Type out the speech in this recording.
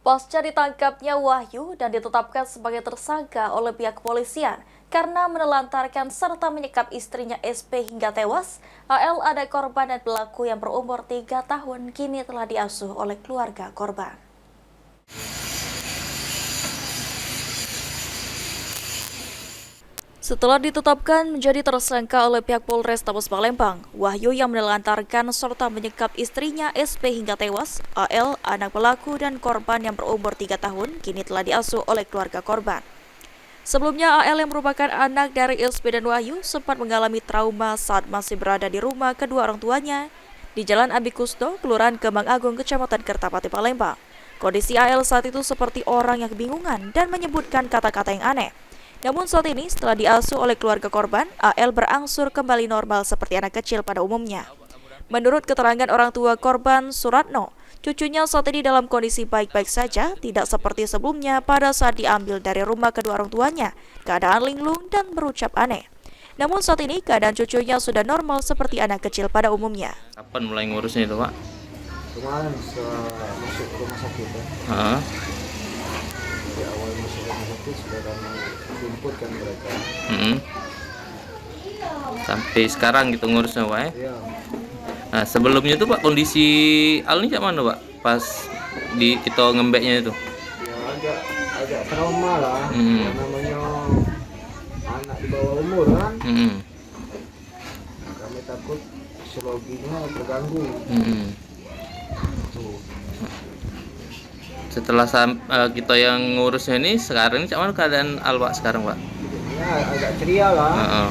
Pasca ditangkapnya Wahyu dan ditetapkan sebagai tersangka oleh pihak kepolisian karena menelantarkan serta menyekap istrinya SP hingga tewas, AL ada korban dan pelaku yang berumur 3 tahun kini telah diasuh oleh keluarga korban. Setelah ditetapkan menjadi tersangka oleh pihak Polrestabes Palembang, Wahyu yang menelantarkan serta menyekap istrinya SP hingga tewas, AL, anak pelaku dan korban yang berumur 3 tahun, kini telah diasuh oleh keluarga korban. Sebelumnya, AL yang merupakan anak dari SP dan Wahyu sempat mengalami trauma saat masih berada di rumah kedua orang tuanya di Jalan Abi Kusdo, Kelurahan Kembang Agung, Kecamatan Kertapati, Palembang. Kondisi AL saat itu seperti orang yang kebingungan dan menyebutkan kata-kata yang aneh. Namun saat ini setelah diasuh oleh keluarga korban, AL berangsur kembali normal seperti anak kecil pada umumnya. Menurut keterangan orang tua korban, Suratno, cucunya saat ini dalam kondisi baik-baik saja, tidak seperti sebelumnya pada saat diambil dari rumah kedua orang tuanya, keadaan linglung dan berucap aneh. Namun saat ini keadaan cucunya sudah normal seperti anak kecil pada umumnya. Kapan mulai ngurusnya itu, Pak? Kemarin setelah masuk rumah sakit ya. Di awal masuk rumah sakit sudah kami jemputkan mereka. Sampai sekarang gitu ngurusnya, Pak ya? Iya. Nah, sebelumnya itu Pak, kondisi Al ini kayak mana, Pak? Pas di kita ngembeknya itu? Ya agak trauma lah. Ya, namanya anak di bawah umur kan. Kami takut psikologinya terganggu. Tuh. Setelah kita yang ngurusnya ini, sekarang ini kayak mana keadaan Al, Pak, sekarang, Pak? Ya agak ceria lah.